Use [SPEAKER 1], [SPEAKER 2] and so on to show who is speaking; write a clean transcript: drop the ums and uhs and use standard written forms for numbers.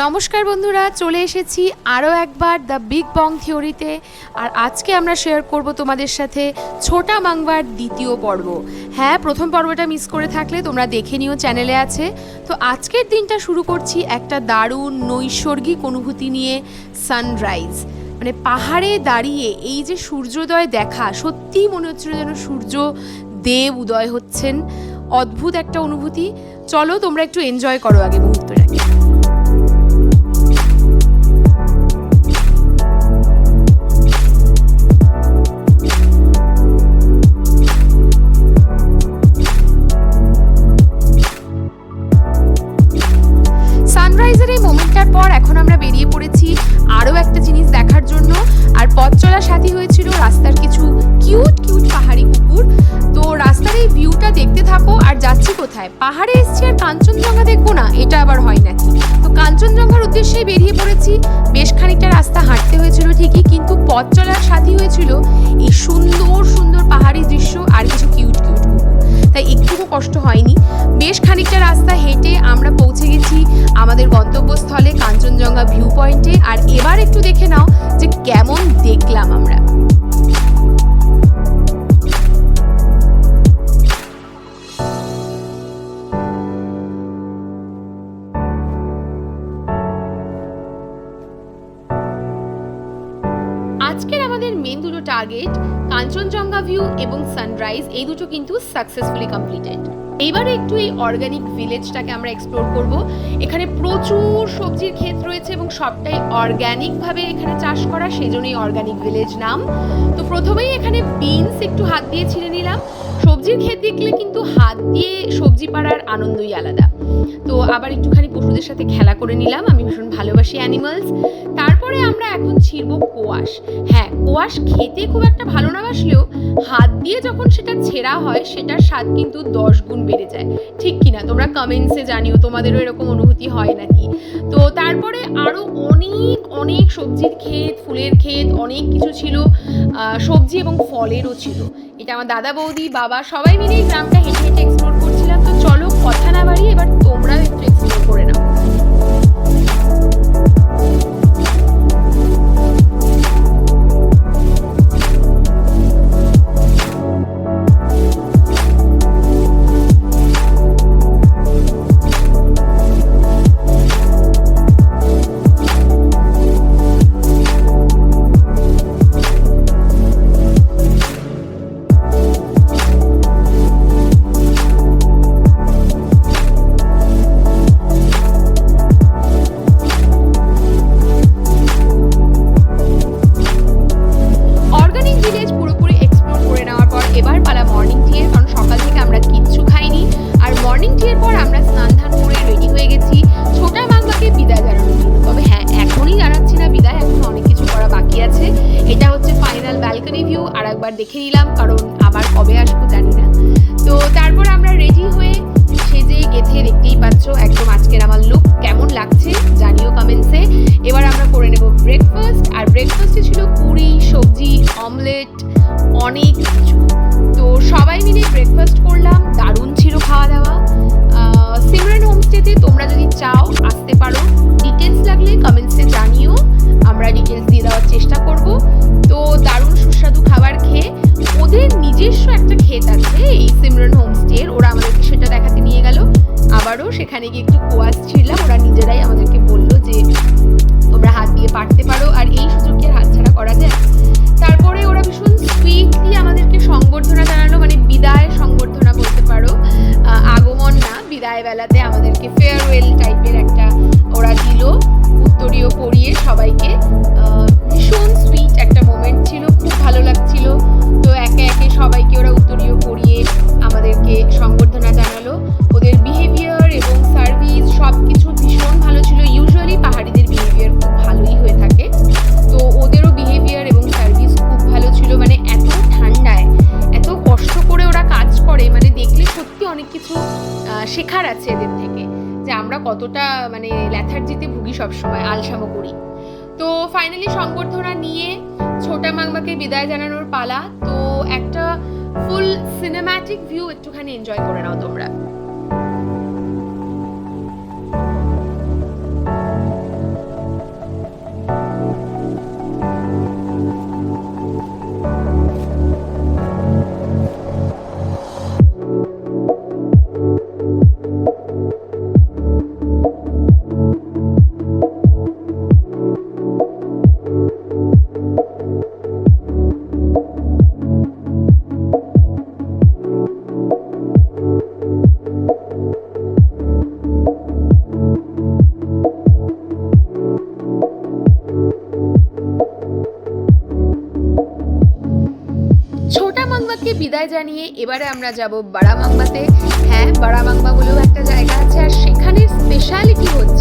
[SPEAKER 1] নমস্কার বন্ধুরা, চলে এসেছি আরও একবার দ্য বিগ বং থিওরিতে। আর আজকে আমরা শেয়ার করব তোমাদের সাথে ছোটা মাংবার দ্বিতীয় পর্ব। হ্যাঁ, প্রথম পর্বটা মিস করে থাকলে তোমরা দেখে নিও, চ্যানেলে আছে। তো আজকের দিনটা শুরু করছি একটা দারুণ নৈসর্গিক অনুভূতি নিয়ে। সানরাইজ মানে পাহাড়ে দাঁড়িয়ে এই যে সূর্যোদয় দেখা, সত্যিই মনে হচ্ছিল যেন সূর্য দেব উদয় হচ্ছেন। অদ্ভুত একটা অনুভূতি। চলো তোমরা একটু এনজয় করো আগে মুহূর্তটাকে। সানরাইজের এই মোমেন্টটার পর এখন আমরা বেরিয়ে পড়েছি আরও একটা জিনিস দেখার জন্য। আর পথ চলার সাথী হয়েছিল রাস্তার কিছু কিউট কিউট পাহাড়ি কুকুর। তো রাস্তার এই ভিউটা দেখতে থাকো। আর যাচ্ছি কোথায়? পাহাড়ে এসছি আর কাঞ্চনজঙ্ঘা দেখবো না, এটা আবার হয় নাকি? তো কাঞ্চনজঙ্ঘার উদ্দেশ্যেই বেরিয়ে পড়েছি। বেশ খানিকটা রাস্তা হাঁটতে হয়েছিল ঠিকই, কিন্তু পথ চলার সাথী হয়েছিল এই সুন্দর সুন্দর পাহাড়ি দৃশ্য আর কিছু কিউট কিউট কুকুর। তাই একটুকু কষ্ট হয়নি। বেশ খানিকটা রাস্তা হেঁটে আমরা পৌঁছে গেছি আমাদের গন্তব্যস্থলে কাঞ্চনজঙ্ঘা ভিউ পয়েন্টে। আর এবার একটু দেখে নাও যে কেমন দেখলাম আমরা। আজকের আমাদের মেন দুটো টার্গেট কাঞ্চনজঙ্ঘা ভিউ এবং সানরাইজ, এই দুটো কিন্তু সাকসেসফুলি কমপ্লিটেড। এইবারে একটু এই অর্গানিক ভিলেজটাকে আমরা এক্সপ্লোর করব। এখানে প্রচুর সবজির ক্ষেত রয়েছে এবং সবটাই অর্গানিকভাবে এখানে চাষ করা, সেজন্যই অর্গানিক ভিলেজ নাম। তো প্রথমেই এখানে বিনস একটু হাত দিয়ে ছিঁড়ে নিলাম। সবজির ক্ষেত দেখলে কিন্তু হাত দিয়ে সবজি পাড়ার আনন্দই আলাদা। তো আবার একটুখানি পশুদের সাথে খেলা করে নিলাম, আমি ভীষণ ভালোবাসি অ্যানিমালস। তারপরে আমরা এখন ছিঁড়বো কোয়াশ। হ্যাঁ, কোয়াশ খেতে খুব একটা ভালো না বাসলেও হাত দিয়ে যখন সেটা ছেঁড়া হয় সেটার স্বাদ কিন্তু 10 গুণ বেড়ে যায়। ঠিক কিনা? তোমরা কমেন্টসে জানিও তোমাদেরও এরকম অনুভূতি হয় নাকি। তো তারপরে আরও অনেক অনেক সবজির ক্ষেত, ফুলের ক্ষেত, অনেক কিছু ছিল। সবজি এবং ফলেরও ছিল। এটা আমার দাদা, বৌদি, বাবা সবাই মিলে এই গ্রামটা হেঁটে হেঁটে এক্সপ্লোর করছিলাম। তো চলো কথা না বাড়িয়ে এবার তোমরাও একটু এক্সপ্লোর করে নাও। দেখে নিলাম, কারণ আবার কবে আসবো জানি না। তো তারপর আমরা রেডি হয়ে সেজে গেথে, দেখতেই পাচ্ছ একদম আজকের আমার লুক কেমন লাগছে জানিও কমেন্টসে। এবার আমরা করে নেব ব্রেকফাস্ট। আর ব্রেকফাস্টে ছিল পুরি, সবজি, অমলেট, অনেক কিছু। তো সবাই মিলে ব্রেকফাস্ট করলাম, দারুণ ছিল খাওয়া দাওয়া। সিমরান হোমস্টেতে তোমরা যদি চাও আসতে পারো, ডিটেলস লাগলে কমেন্টসে জানিও, আমরা ডিটেলস দিয়ে দেওয়ার চেষ্টা করব। তো দারুণ সুস্বাদু খাবার খেয়ে, ওদের নিজস্ব একটা ক্ষেত আছে এই সিমরান হোমস্টের, ওরা আমাদেরকে সেটা দেখাতে নিয়ে গেল। আবারও সেখানে গিয়ে একটু কোয়াশ ছিঁড়লাম। ওরা নিজেরাই আমাদেরকে বললো যে তোমরা হাত দিয়ে পারতে পারো, আর এই সুযোগকে হাত ছাড়া করা যায়। তারপরে ওরা ভীষণ সুইটলি আমাদেরকে সংবর্ধনা জানালো, মানে বিদায় সংবর্ধনা বলতে পারো, আগমন না, বিদায় বেলাতে আমাদেরকে ফেয়ারওয়েল টাইপের একটা ওরা দিল, উত্তরীয় পরিয়ে সবাইকে। ভীষণ সুইট একটা মোমেন্ট ছিল, খুব ভালো লাগছিল। তো একে একে সবাইকে ওরা উত্তরীয় পরিয়ে আমাদেরকে সংবর্ধনা জানালো। ওদের বিহেভিয়ার এবং সার্ভিস সব কিছু ভীষণ ভালো ছিল। ইউজুয়ালি পাহাড়িদের বিহেভিয়ার খুব ভালোই হয়ে থাকে, তো ওদেরও বিহেভিয়ার এবং সার্ভিস খুব ভালো ছিল। মানে এত ঠান্ডায় এত কষ্ট করে ওরা কাজ করে, মানে দেখলে সত্যি অনেক কিছু শেখার আছে এদের থেকে, যে আমরা কতটা মানে ল্যাথার্জিতে ভুগি, সবসময় আলসামো করি। তো ফাইনালি সংবর্ধনা নিয়ে ছোটা মাংবাকে বিদায় জানানোর পালা। তো একটা ফুল সিনেম্যাটিক ভিউ একটুখানি এনজয় করে নাও তোমরা। বিদায় জানিয়ে এবারে আমরা যাব বারামাংবাতে। হ্যাঁ, বারামাংবা বলেও একটা জায়গা আছে, আর সেখানে স্পেশালিটি হচ্ছে